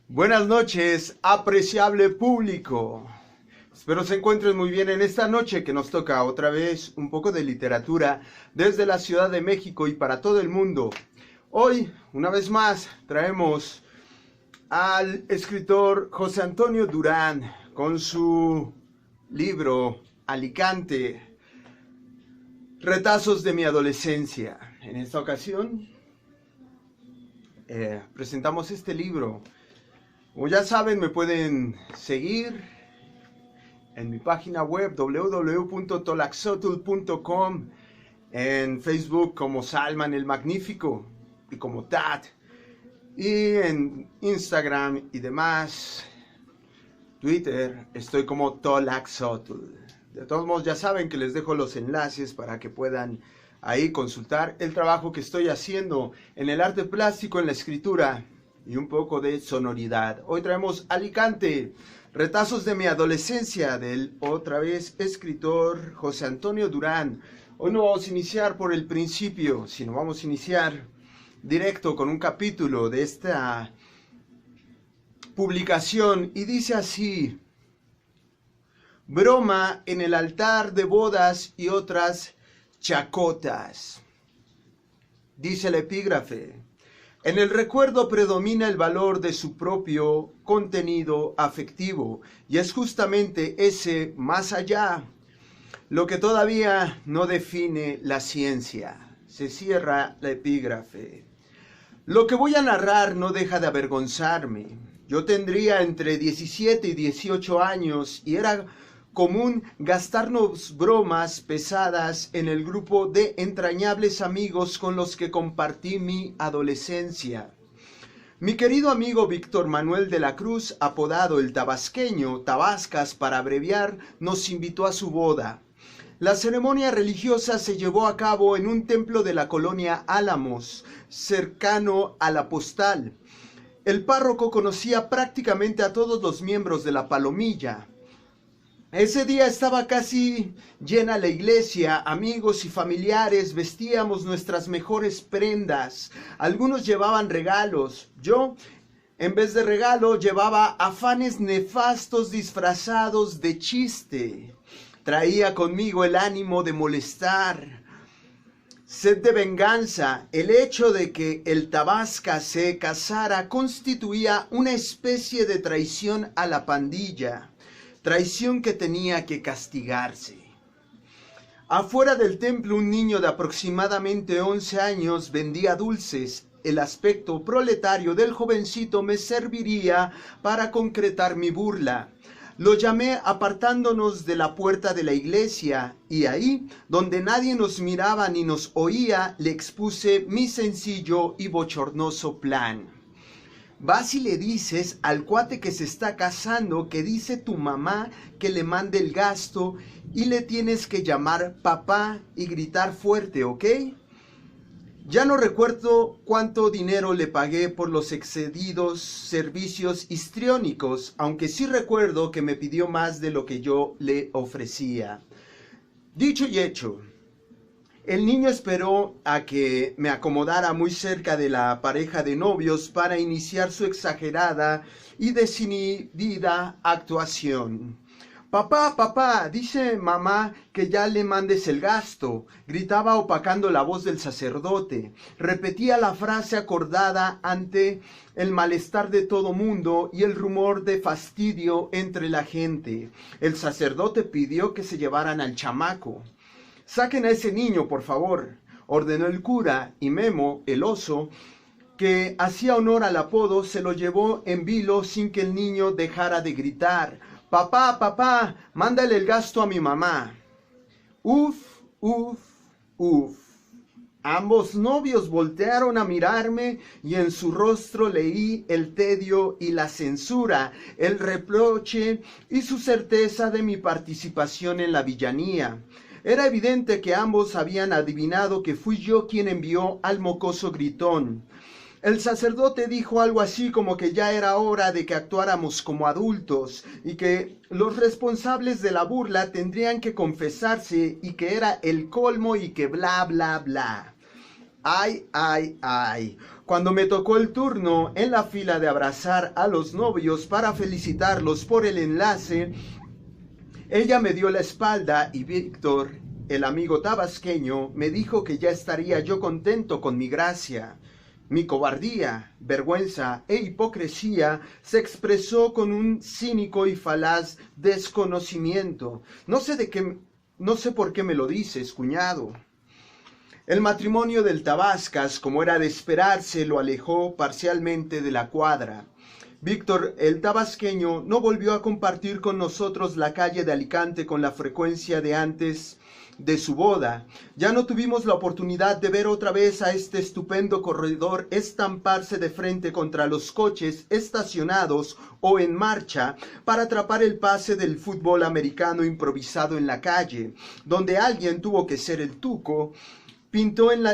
Buenas noches, apreciable público. Espero se encuentren muy bien en esta noche que nos toca otra vez un poco de literatura desde la Ciudad de México y para todo el mundo. Hoy, una vez más, traemos al escritor José Antonio Durán con su libro Alicante, Retazos de mi adolescencia. En esta ocasión presentamos este libro. Como ya saben, me pueden seguir en mi página web www.tolaxotl.com, en Facebook como Salman el Magnífico y como Tat, y en Instagram y demás, Twitter, estoy como Tolaxotl. De todos modos, ya saben que les dejo los enlaces para que puedan ahí consultar el trabajo que estoy haciendo en el arte plástico, en la escritura y un poco de sonoridad. Hoy traemos Alicante, retazos de mi adolescencia, del otra vez escritor José Antonio Durán. Hoy no vamos a iniciar por el principio, sino vamos a iniciar directo con un capítulo de esta publicación y dice así: broma en el altar de bodas y otras chacotas. Dice el epígrafe: en el recuerdo predomina el valor de su propio contenido afectivo, y es justamente ese más allá lo que todavía no define la ciencia. Se cierra la epígrafe. Lo que voy a narrar no deja de avergonzarme. Yo tendría entre 17 y 18 años y era común gastarnos bromas pesadas en el grupo de entrañables amigos con los que compartí mi adolescencia. Mi querido amigo Víctor Manuel de la Cruz, apodado el Tabasqueño, Tabascas para abreviar, nos invitó a su boda. La ceremonia religiosa se llevó a cabo en un templo de la colonia Álamos, cercano a la Postal. El párroco conocía prácticamente a todos los miembros de la Palomilla. Ese día estaba casi llena la iglesia, amigos y familiares vestíamos nuestras mejores prendas. Algunos llevaban regalos. Yo, en vez de regalo, llevaba afanes nefastos disfrazados de chiste. Traía conmigo el ánimo de molestar, sed de venganza. El hecho de que el Tabasca se casara constituía una especie de traición a la pandilla. Traición que tenía que castigarse. Afuera del templo un niño de aproximadamente 11 años vendía dulces. El aspecto proletario del jovencito me serviría para concretar mi burla. Lo llamé apartándonos de la puerta de la iglesia y ahí, donde nadie nos miraba ni nos oía, le expuse mi sencillo y bochornoso plan. Vas y le dices al cuate que se está casando que dice tu mamá que le mande el gasto y le tienes que llamar papá y gritar fuerte, ¿ok? Ya no recuerdo cuánto dinero le pagué por los excedidos servicios histriónicos, aunque sí recuerdo que me pidió más de lo que yo le ofrecía. Dicho y hecho. El niño esperó a que me acomodara muy cerca de la pareja de novios para iniciar su exagerada y desinhibida actuación. Papá, papá, dice mamá que ya le mandes el gasto, gritaba opacando la voz del sacerdote. Repetía la frase acordada ante el malestar de todo mundo y el rumor de fastidio entre la gente. El sacerdote pidió que se llevaran al chamaco. Saquen a ese niño, por favor, ordenó el cura, y Memo, el oso, que hacía honor al apodo, se lo llevó en vilo sin que el niño dejara de gritar. Papá, papá, mándale el gasto a mi mamá. Uf, uf, uf. Ambos novios voltearon a mirarme y en su rostro leí el tedio y la censura, el reproche y su certeza de mi participación en la villanía. Era evidente que ambos habían adivinado que fui yo quien envió al mocoso gritón. El sacerdote dijo algo así como que ya era hora de que actuáramos como adultos y que los responsables de la burla tendrían que confesarse y que era el colmo y que bla, bla, bla. Ay, ay, ay. Cuando me tocó el turno en la fila de abrazar a los novios para felicitarlos por el enlace, ella me dio la espalda y Víctor, el amigo tabasqueño, me dijo que ya estaría yo contento con mi gracia. Mi cobardía, vergüenza e hipocresía se expresó con un cínico y falaz desconocimiento. No sé por qué me lo dices, cuñado. El matrimonio del Tabascas, como era de esperarse, lo alejó parcialmente de la cuadra. Víctor, el tabasqueño, no volvió a compartir con nosotros la calle de Alicante con la frecuencia de antes de su boda. Ya no tuvimos la oportunidad de ver otra vez a este estupendo corredor estamparse de frente contra los coches estacionados o en marcha para atrapar el pase del fútbol americano improvisado en la calle, donde alguien tuvo que ser el tuco. Pintó en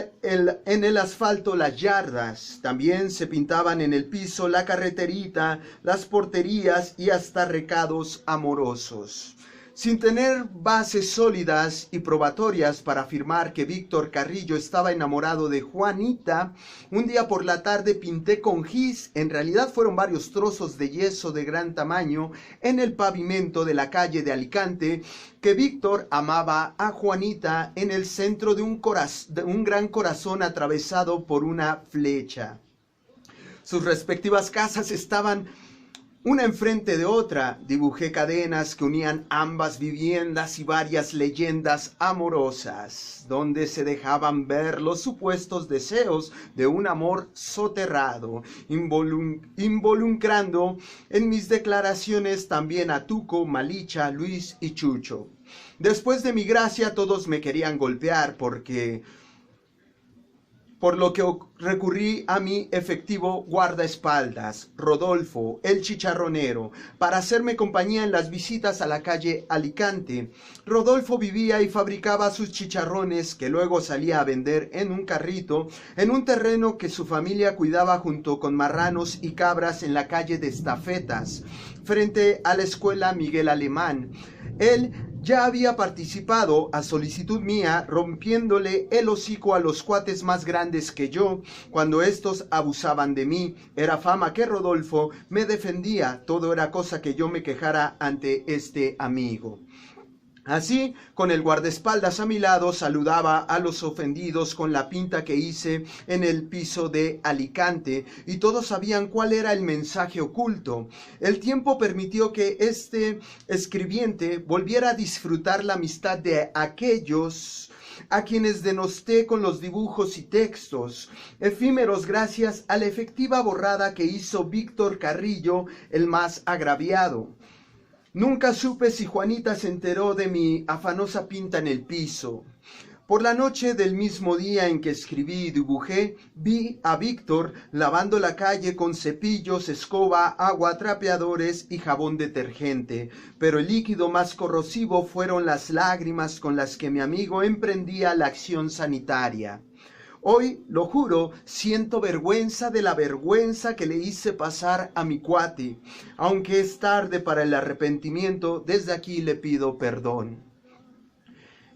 el asfalto las yardas, también se pintaban en el piso la carreterita, las porterías y hasta recados amorosos. Sin tener bases sólidas y probatorias para afirmar que Víctor Carrillo estaba enamorado de Juanita, un día por la tarde pinté con gis, en realidad fueron varios trozos de yeso de gran tamaño, en el pavimento de la calle de Alicante, que Víctor amaba a Juanita en el centro de un gran corazón atravesado por una flecha. Sus respectivas casas estaban una enfrente de otra. Dibujé cadenas que unían ambas viviendas y varias leyendas amorosas, donde se dejaban ver los supuestos deseos de un amor soterrado, involucrando en mis declaraciones también a Tuco, Malicha, Luis y Chucho. Después de mi gracia todos me querían golpear por lo que recurrí a mi efectivo guardaespaldas, Rodolfo, el chicharronero, para hacerme compañía en las visitas a la calle Alicante. Rodolfo vivía y fabricaba sus chicharrones, que luego salía a vender en un carrito, en un terreno que su familia cuidaba junto con marranos y cabras en la calle de Estafetas, frente a la escuela Miguel Alemán. Él ya había participado, a solicitud mía, rompiéndole el hocico a los cuates más grandes que yo, cuando estos abusaban de mí. Era fama que Rodolfo me defendía, todo era cosa que yo me quejara ante este amigo. Así, con el guardaespaldas a mi lado, saludaba a los ofendidos con la pinta que hice en el piso de Alicante, y todos sabían cuál era el mensaje oculto. El tiempo permitió que este escribiente volviera a disfrutar la amistad de aquellos a quienes denosté con los dibujos y textos, efímeros gracias a la efectiva borrada que hizo Víctor Carrillo, el más agraviado. Nunca supe si Juanita se enteró de mi afanosa pinta en el piso. Por la noche del mismo día en que escribí y dibujé, vi a Víctor lavando la calle con cepillos, escoba, agua, trapeadores y jabón detergente, pero el líquido más corrosivo fueron las lágrimas con las que mi amigo emprendía la acción sanitaria. Hoy, lo juro, siento vergüenza de la vergüenza que le hice pasar a mi cuate. Aunque es tarde para el arrepentimiento, desde aquí le pido perdón.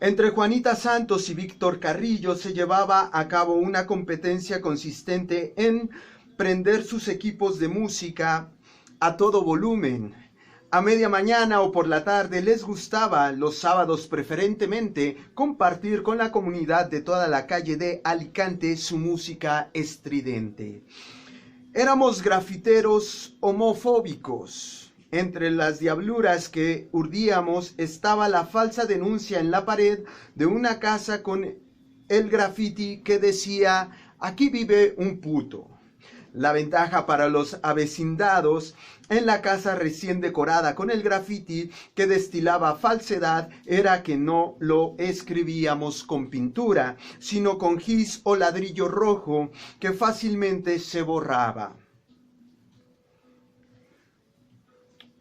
Entre Juanita Santos y Víctor Carrillo se llevaba a cabo una competencia consistente en prender sus equipos de música a todo volumen. A media mañana o por la tarde les gustaba, los sábados preferentemente, compartir con la comunidad de toda la calle de Alicante su música estridente. Éramos grafiteros homofóbicos. Entre las diabluras que urdíamos estaba la falsa denuncia en la pared de una casa con el grafiti que decía: "Aquí vive un puto". La ventaja para los avecindados en la casa recién decorada con el grafiti que destilaba falsedad era que no lo escribíamos con pintura, sino con gis o ladrillo rojo que fácilmente se borraba.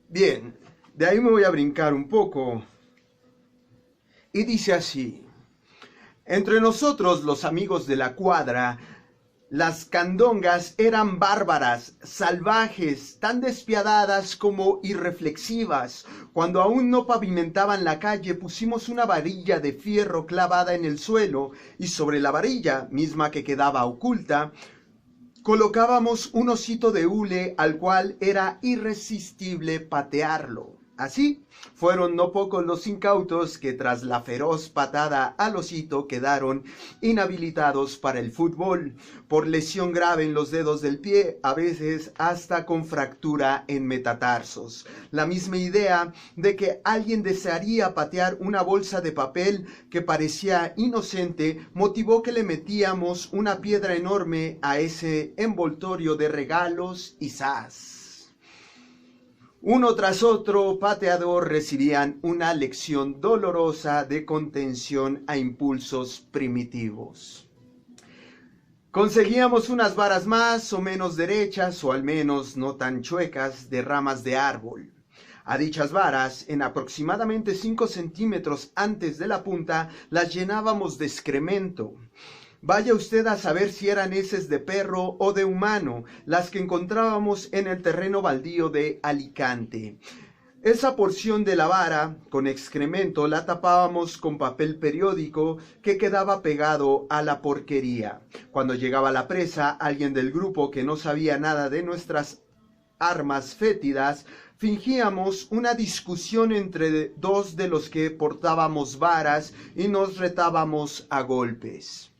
Bien, de ahí me voy a brincar un poco. Y dice así: entre nosotros, los amigos de la cuadra, Las candongas eran bárbaras, salvajes, tan despiadadas como irreflexivas. Cuando aún no pavimentaban la calle, pusimos una varilla de fierro clavada en el suelo y sobre la varilla, misma que quedaba oculta, colocábamos un osito de hule al cual era irresistible patearlo. Así fueron no pocos los incautos que tras la feroz patada al osito quedaron inhabilitados para el fútbol, por lesión grave en los dedos del pie, a veces hasta con fractura en metatarsos. La misma idea de que alguien desearía patear una bolsa de papel que parecía inocente motivó que le metíamos una piedra enorme a ese envoltorio de regalos y ¡zas! Uno tras otro pateador recibían una lección dolorosa de contención a impulsos primitivos. Conseguíamos unas varas más o menos derechas, o al menos no tan chuecas, de ramas de árbol. A dichas varas, en aproximadamente 5 centímetros antes de la punta, las llenábamos de excremento. Vaya usted a saber si eran heces de perro o de humano, las que encontrábamos en el terreno baldío de Alicante. Esa porción de la vara, con excremento, la tapábamos con papel periódico que quedaba pegado a la porquería. Cuando llegaba la presa, alguien del grupo que no sabía nada de nuestras armas fétidas, fingíamos una discusión entre dos de los que portábamos varas y nos retábamos a golpes.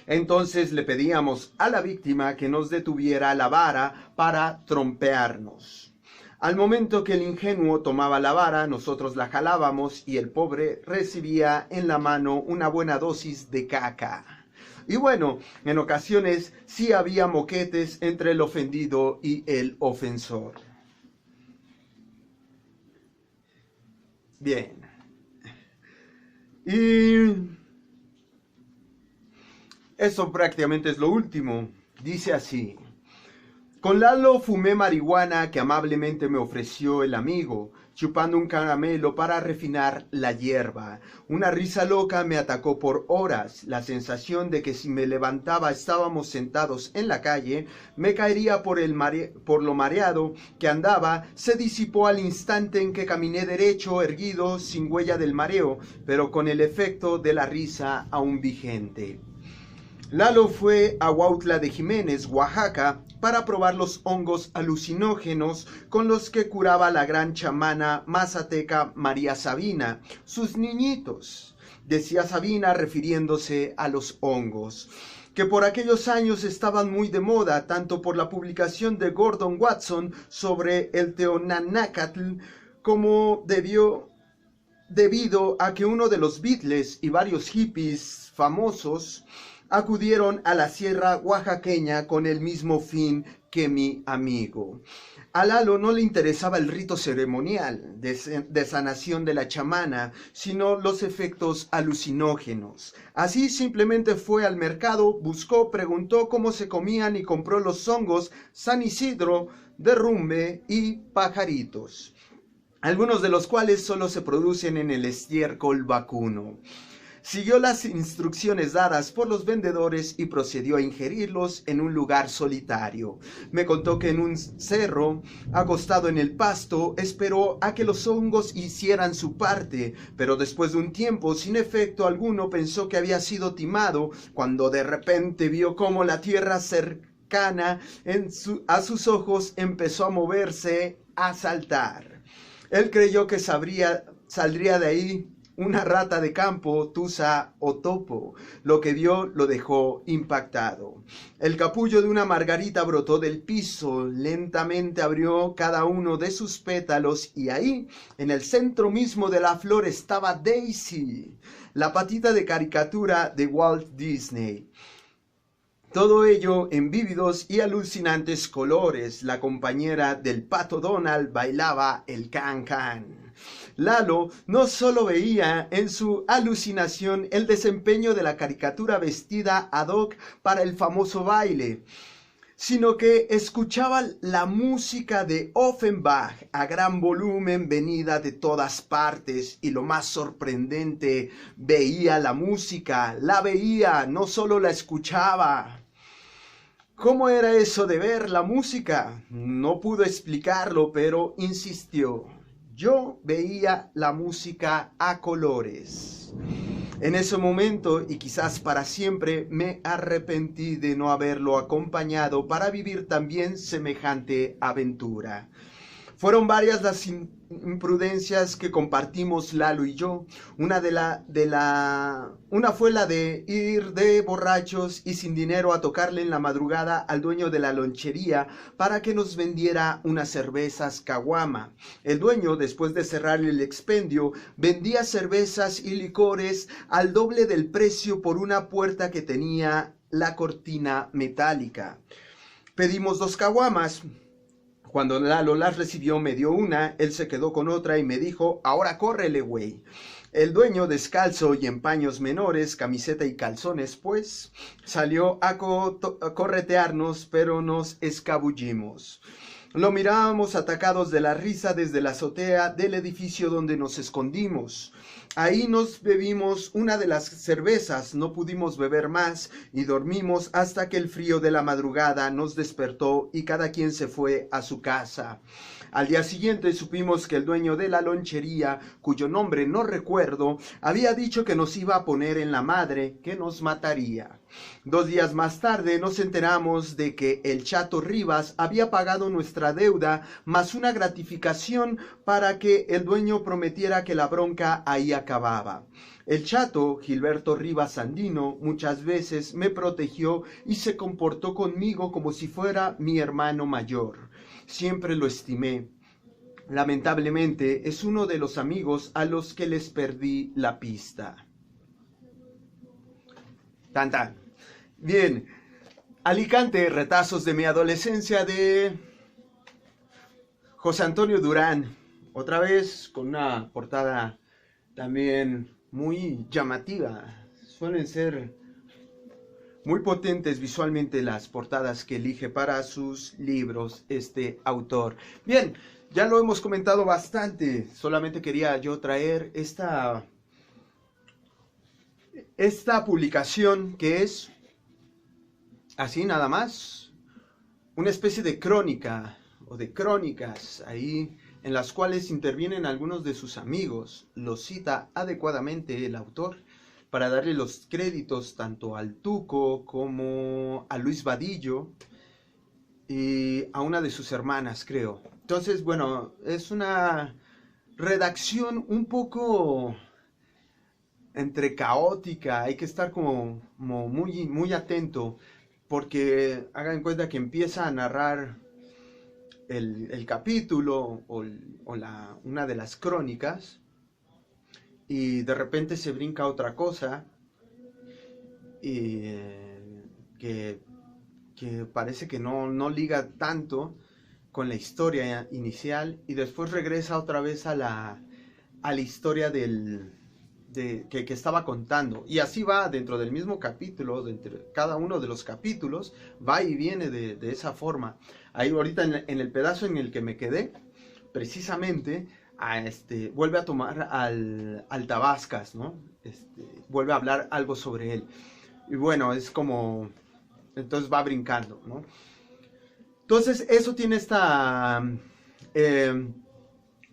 Entonces le pedíamos a la víctima que nos detuviera la vara para trompearnos. Al momento que el ingenuo tomaba la vara, nosotros la jalábamos y el pobre recibía en la mano una buena dosis de caca. Y bueno, en ocasiones sí había moquetes entre el ofendido y el ofensor. Bien. Y eso prácticamente es lo último. Dice así: con Lalo fumé marihuana que amablemente me ofreció el amigo, chupando un caramelo para refinar la hierba. Una risa loca me atacó por horas. La sensación de que si me levantaba estábamos sentados en la calle, me caería por lo mareado que andaba, se disipó al instante en que caminé derecho, erguido, sin huella del mareo, pero con el efecto de la risa aún vigente. Lalo fue a Huautla de Jiménez, Oaxaca, para probar los hongos alucinógenos con los que curaba la gran chamana mazateca María Sabina, sus niñitos. Decía Sabina refiriéndose a los hongos, que por aquellos años estaban muy de moda, tanto por la publicación de Gordon Watson sobre el Teonanacatl, como debido a que uno de los Beatles y varios hippies famosos acudieron a la sierra oaxaqueña con el mismo fin que mi amigo. A Lalo no le interesaba el rito ceremonial de sanación de la chamana, sino los efectos alucinógenos. Así simplemente fue al mercado, buscó, preguntó cómo se comían y compró los hongos San Isidro, derrumbe y pajaritos, algunos de los cuales solo se producen en el estiércol vacuno. Siguió las instrucciones dadas por los vendedores y procedió a ingerirlos en un lugar solitario. Me contó que en un cerro, acostado en el pasto, esperó a que los hongos hicieran su parte, pero después de un tiempo, sin efecto alguno, pensó que había sido timado, cuando de repente vio cómo la tierra cercana a sus ojos empezó a moverse, a saltar. Él creyó que saldría de ahí una rata de campo, tusa o topo. Lo que vio lo dejó impactado. El capullo de una margarita brotó del piso, lentamente abrió cada uno de sus pétalos y ahí, en el centro mismo de la flor, estaba Daisy, la patita de caricatura de Walt Disney. Todo ello en vívidos y alucinantes colores. La compañera del Pato Donald bailaba el can-can. Lalo no solo veía en su alucinación el desempeño de la caricatura vestida ad hoc para el famoso baile, sino que escuchaba la música de Offenbach a gran volumen venida de todas partes, y lo más sorprendente, veía la música, la veía, no solo la escuchaba. ¿Cómo era eso de ver la música? No pudo explicarlo, pero insistió. Yo veía la música a colores. En ese momento, y quizás para siempre, me arrepentí de no haberlo acompañado para vivir también semejante aventura. Fueron varias las imprudencias que compartimos Lalo y yo. Una fue la de ir de borrachos y sin dinero a tocarle en la madrugada al dueño de la lonchería para que nos vendiera unas cervezas caguama. El dueño, después de cerrar el expendio, vendía cervezas y licores al doble del precio por una puerta que tenía la cortina metálica. Pedimos 2 caguamas. Cuando Lalo las recibió me dio una, él se quedó con otra y me dijo, ahora córrele, güey. El dueño, descalzo y en paños menores, camiseta y calzones, pues, salió a corretearnos, pero nos escabullimos. Lo mirábamos atacados de la risa desde la azotea del edificio donde nos escondimos. Ahí nos bebimos una de las cervezas, no pudimos beber más y dormimos hasta que el frío de la madrugada nos despertó y cada quien se fue a su casa. Al día siguiente supimos que el dueño de la lonchería, cuyo nombre no recuerdo, había dicho que nos iba a poner en la madre, que nos mataría. 2 días más tarde nos enteramos de que el Chato Rivas había pagado nuestra deuda más una gratificación para que el dueño prometiera que la bronca ahí acababa. El Chato, Gilberto Rivas Sandino, muchas veces me protegió y se comportó conmigo como si fuera mi hermano mayor. Siempre lo estimé. Lamentablemente es uno de los amigos a los que les perdí la pista. Tan tan. Bien, Alicante, retazos de mi adolescencia de José Antonio Durán. Otra vez con una portada también muy llamativa. Suelen ser muy potentes visualmente las portadas que elige para sus libros este autor. Bien, ya lo hemos comentado bastante. Solamente quería yo traer esta publicación que es así nada más, una especie de crónica o de crónicas ahí en las cuales intervienen algunos de sus amigos. Lo cita adecuadamente el autor para darle los créditos tanto al Tuco como a Luis Vadillo y a una de sus hermanas, creo. Entonces, bueno, es una redacción un poco entre caótica, hay que estar como muy atento, porque hagan en cuenta que empieza a narrar el capítulo o una de las crónicas y de repente se brinca otra cosa y que parece que no liga tanto con la historia inicial y después regresa otra vez a la historia que estaba contando. Y así va dentro del mismo capítulo, cada uno de los capítulos, va y viene de esa forma. Ahí ahorita en el pedazo en el que me quedé, precisamente, vuelve a tomar al Tabascas, ¿no? Vuelve a hablar algo sobre él. Y bueno, es como, entonces va brincando, ¿no? Entonces eso tiene esta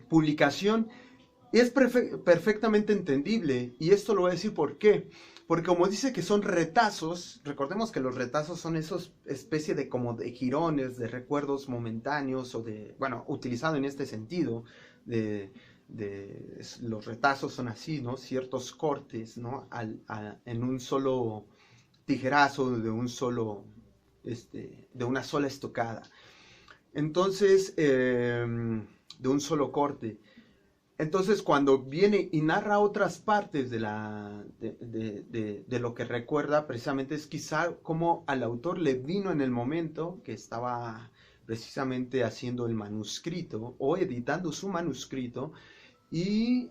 publicación. Y es perfectamente entendible, y esto lo voy a decir por qué. Porque como dice que son retazos, recordemos que los retazos son esos especie de como de jirones, de recuerdos momentáneos, o de, bueno, utilizado en este sentido, los retazos son así, ¿no? Ciertos cortes, ¿no? En un solo tijerazo, de una sola estocada. Entonces, de un solo corte. Entonces, cuando viene y narra otras partes de lo que recuerda, precisamente es quizá como al autor le vino en el momento que estaba precisamente haciendo el manuscrito o editando su manuscrito y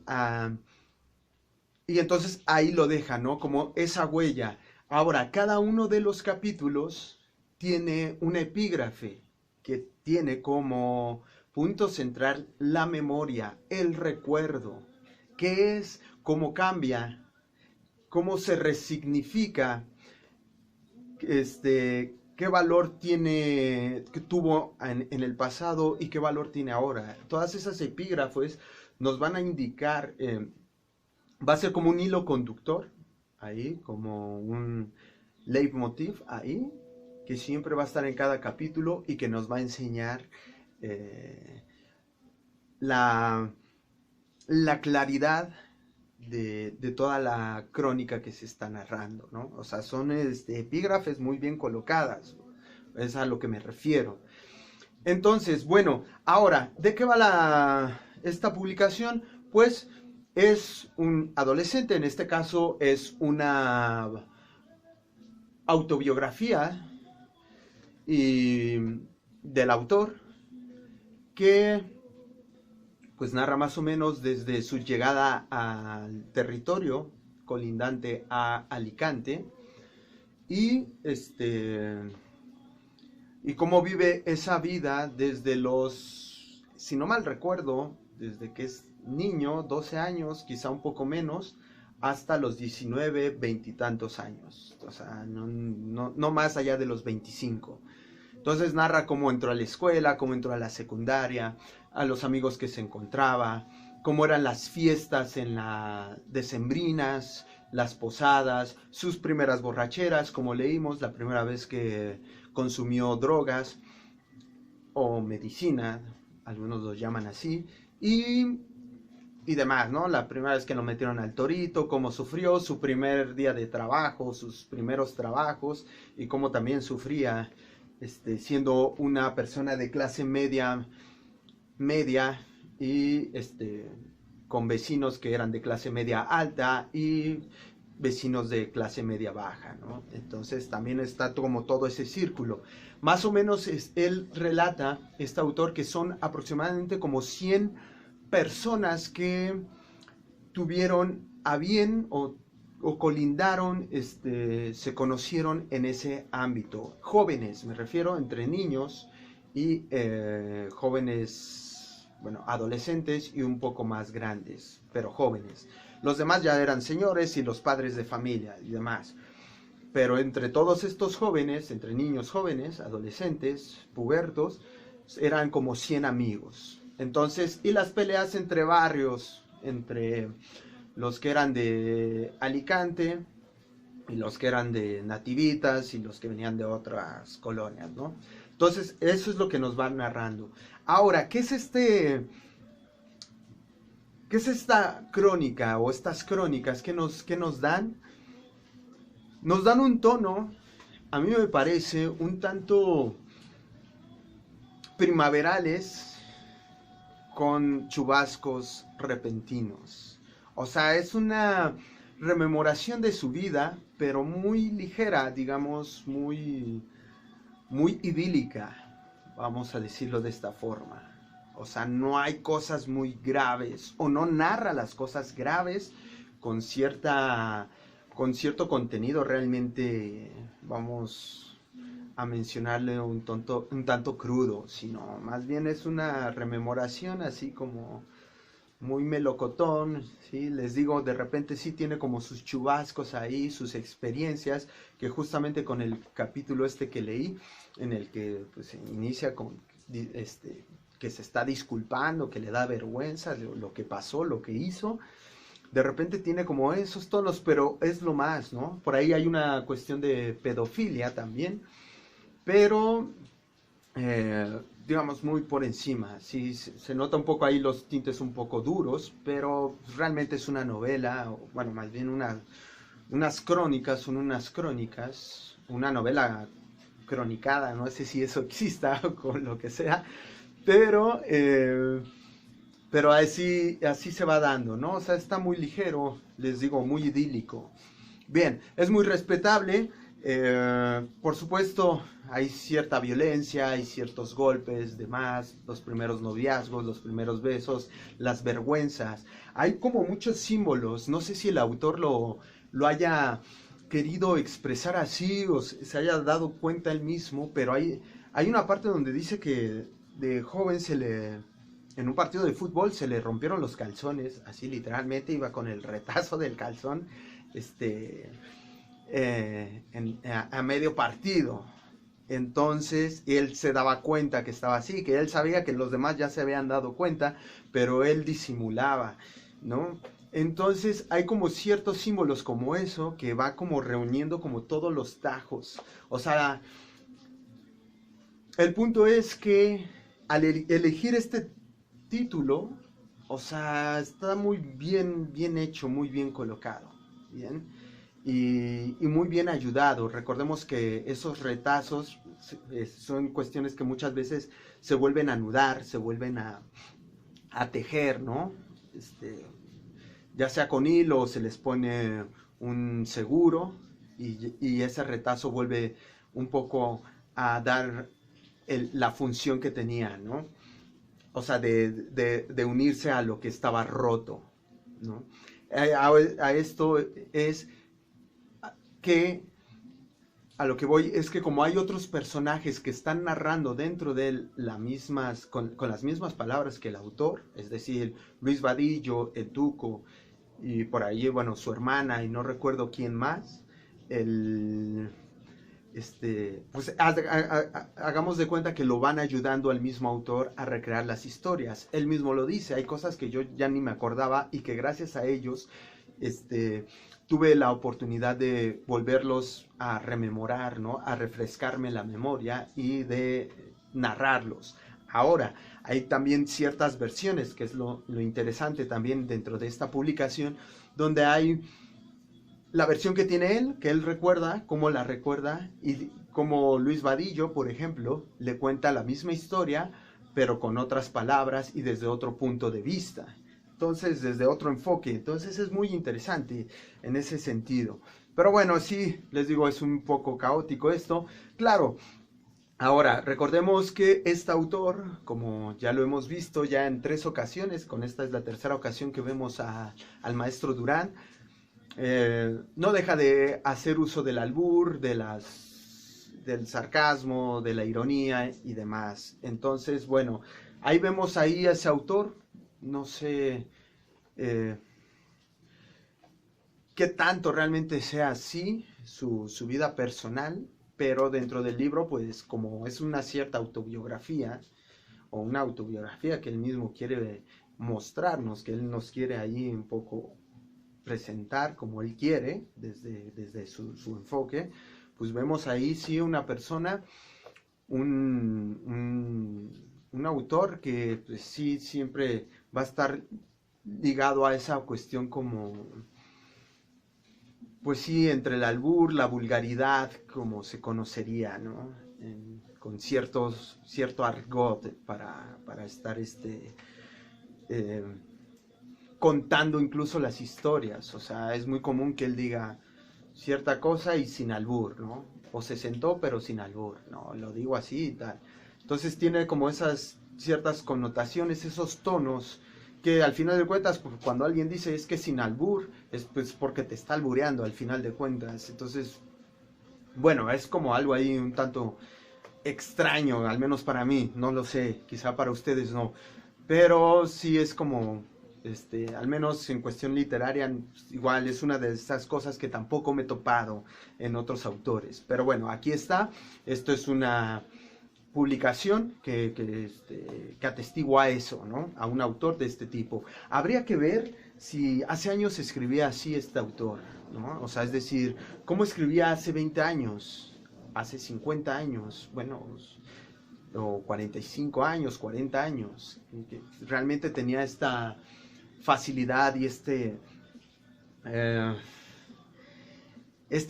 entonces ahí lo deja, ¿no? Como esa huella. Ahora, cada uno de los capítulos tiene un epígrafe que tiene como punto central la memoria, el recuerdo, qué es, cómo cambia, cómo se resignifica, qué qué valor tiene, que tuvo en el pasado y qué valor tiene ahora. Todas esas epígrafes nos van a indicar, va a ser como un hilo conductor, ahí, como un leitmotiv ahí, que siempre va a estar en cada capítulo y que nos va a enseñar la, la claridad de toda la crónica que se está narrando, ¿no? O sea, son epígrafes muy bien colocadas, es a lo que me refiero. Entonces, bueno, ahora, ¿de qué va esta publicación? Pues es un adolescente, en este caso es una autobiografía del autor que pues narra más o menos desde su llegada al territorio colindante a Alicante y y cómo vive esa vida desde los, si no mal recuerdo, desde que es niño, 12 años, quizá un poco menos, hasta los 19, 20 y tantos años, o sea, no más allá de los 25. Entonces narra cómo entró a la escuela, cómo entró a la secundaria, a los amigos que se encontraba, cómo eran las fiestas en la decembrinas, las posadas, sus primeras borracheras, como leímos, la primera vez que consumió drogas o medicina, algunos los llaman así, y demás, ¿no? La primera vez que lo metieron al torito, cómo sufrió su primer día de trabajo, sus primeros trabajos, y cómo también sufría siendo una persona de clase media y con vecinos que eran de clase media alta y vecinos de clase media baja, ¿no? Entonces también está como todo ese círculo. Más o menos él relata, este autor, que son aproximadamente como 100 personas que tuvieron a bien o colindaron, se conocieron en ese ámbito. Jóvenes, me refiero, entre niños y jóvenes, bueno, adolescentes y un poco más grandes, pero jóvenes. Los demás ya eran señores y los padres de familia y demás. Pero entre todos estos jóvenes, entre niños jóvenes, adolescentes, pubertos, eran como 100 amigos. Entonces, y las peleas entre barrios, entre los que eran de Alicante y los que eran de Nativitas y los que venían de otras colonias, ¿no? Entonces, eso es lo que nos va narrando. Ahora, ¿qué es esta crónica o estas crónicas que nos dan? Nos dan un tono, a mí me parece, un tanto primaverales con chubascos repentinos. O sea, es una rememoración de su vida, pero muy ligera, digamos, muy idílica, vamos a decirlo de esta forma. O sea, no hay cosas muy graves, o no narra las cosas graves con cierto contenido realmente, vamos a mencionarle un tanto crudo, sino más bien es una rememoración así como muy melocotón, ¿sí? Les digo, de repente sí tiene como sus chubascos ahí, sus experiencias, que justamente con el capítulo que leí, en el que pues, se inicia con que se está disculpando, que le da vergüenza de lo que pasó, lo que hizo, de repente tiene como esos tonos, pero es lo más, ¿no? Por ahí hay una cuestión de pedofilia también, pero digamos muy por encima. Sí, se nota un poco ahí los tintes un poco duros, pero realmente es una novela, o, bueno, más bien unas crónicas, son unas crónicas, una novela cronicada, no sé si eso exista o con lo que sea, pero así se va dando, ¿no? O sea, está muy ligero, les digo, muy idílico. Bien, es muy respetable. Por supuesto, hay cierta violencia, hay ciertos golpes, demás, los primeros noviazgos, los primeros besos, las vergüenzas. Hay como muchos símbolos. No sé si el autor lo haya querido expresar así o se haya dado cuenta él mismo, pero hay una parte donde dice que de joven en un partido de fútbol se le rompieron los calzones, así literalmente iba con el retazo del calzón, a medio partido. Entonces él se daba cuenta que estaba así, que él sabía que los demás ya se habían dado cuenta, pero él disimulaba, ¿no? Entonces hay como ciertos símbolos como eso que va como reuniendo como todos los tajos. O sea, el punto es que al elegir este título, o sea, está muy bien hecho, muy bien colocado, ¿bien? Y muy bien ayudado. Recordemos que esos retazos son cuestiones que muchas veces se vuelven a anudar, se vuelven a tejer, ¿no? Ya sea con hilo o se les pone un seguro y ese retazo vuelve un poco a dar la función que tenía, ¿no? O sea, de unirse a lo que estaba roto, ¿no? A esto es que a lo que voy es que como hay otros personajes que están narrando dentro de él con las mismas palabras que el autor, es decir, Luis Vadillo, el Tuco, y por ahí, bueno, su hermana, y no recuerdo quién más, pues hagamos de cuenta que lo van ayudando al mismo autor a recrear las historias. Él mismo lo dice, hay cosas que yo ya ni me acordaba y que gracias a ellos, tuve la oportunidad de volverlos a rememorar, ¿no? A refrescarme la memoria y de narrarlos. Ahora, hay también ciertas versiones, que es lo interesante también dentro de esta publicación, donde hay la versión que tiene él, que él recuerda, cómo la recuerda, y como Luis Vadillo, por ejemplo, le cuenta la misma historia, pero con otras palabras y desde otro punto de vista. Entonces, desde otro enfoque. Entonces es muy interesante en ese sentido. Pero bueno, sí, les digo, es un poco caótico esto. Claro, ahora, recordemos que este autor, como ya lo hemos visto ya en 3 ocasiones, con esta es la tercera ocasión que vemos al maestro Durán, no deja de hacer uso del albur, del sarcasmo, de la ironía y demás. Entonces, bueno, ahí vemos ahí a ese autor, no sé qué tanto realmente sea así su vida personal, pero dentro del libro, pues como es una cierta autobiografía, o una autobiografía que él mismo quiere mostrarnos, que él nos quiere ahí un poco presentar como él quiere, desde su enfoque, pues vemos ahí sí una persona, un autor que pues, sí siempre va a estar ligado a esa cuestión como, pues sí, entre el albur, la vulgaridad, como se conocería, ¿no? Con cierto argot para estar eh, contando incluso las historias. O sea, es muy común que él diga cierta cosa y sin albur, ¿no? O se sentó pero sin albur, ¿no? Lo digo así y tal. Entonces tiene como esas ciertas connotaciones, esos tonos que al final de cuentas, pues, cuando alguien dice es que sin albur, es pues porque te está albureando al final de cuentas. Entonces, bueno, es como algo ahí un tanto extraño, al menos para mí, no lo sé, quizá para ustedes no, pero sí es como, al menos en cuestión literaria, igual es una de esas cosas que tampoco me he topado en otros autores, pero bueno, aquí está, esto es una publicación que atestigua eso, ¿no? A un autor de este tipo. Habría que ver si hace años escribía así este autor, ¿no? O sea, es decir, ¿cómo escribía hace 20 años? Hace 50 años, bueno, o 45 años, 40 años, que realmente tenía esta facilidad y este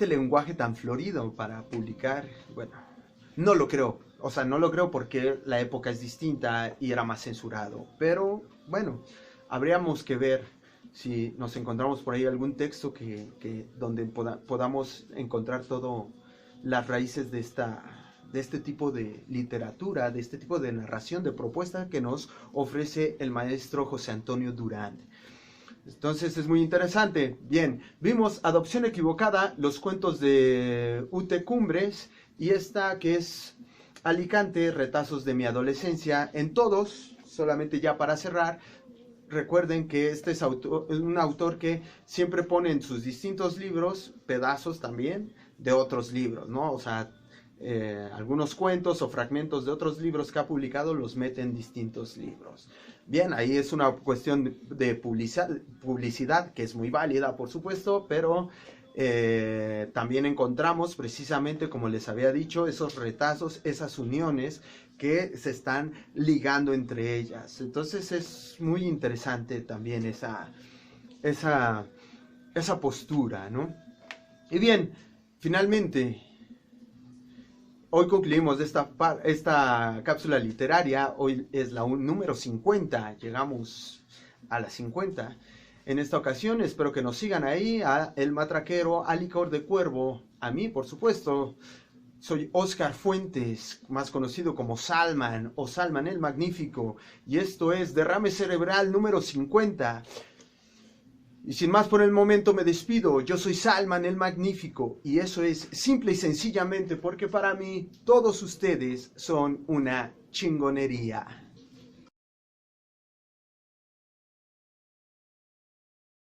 lenguaje tan florido para publicar. Bueno, no lo creo, o sea, no lo creo porque la época es distinta y era más censurado, pero bueno, habríamos que ver si nos encontramos por ahí algún texto donde podamos encontrar todo las raíces de este tipo de literatura, de este tipo de narración, de propuesta que nos ofrece el maestro José Antonio Durán. Entonces es muy interesante. Bien, vimos Adopción Equivocada, los cuentos de Ute Cumbres, y esta que es Alicante, Retazos de mi Adolescencia. En todos, solamente ya para cerrar, recuerden que este es un autor que siempre pone en sus distintos libros pedazos también de otros libros, ¿no? O sea, algunos cuentos o fragmentos de otros libros que ha publicado, los mete en distintos libros. Bien, ahí es una cuestión de publicidad que es muy válida, por supuesto, pero también encontramos precisamente, como les había dicho, esos retazos, esas uniones que se están ligando entre ellas. Entonces es muy interesante también esa postura, ¿no? Y bien, finalmente, hoy concluimos esta cápsula literaria. Hoy es la número 50, llegamos a las 50. En esta ocasión espero que nos sigan ahí, a El Matraquero, a Licor de Cuervo, a mí por supuesto. Soy Oscar Fuentes, más conocido como Salman o Salman el Magnífico, y esto es Derrame Cerebral número 50. Y sin más por el momento me despido. Yo soy Salman el Magnífico, y eso es simple y sencillamente porque para mí todos ustedes son una chingonería.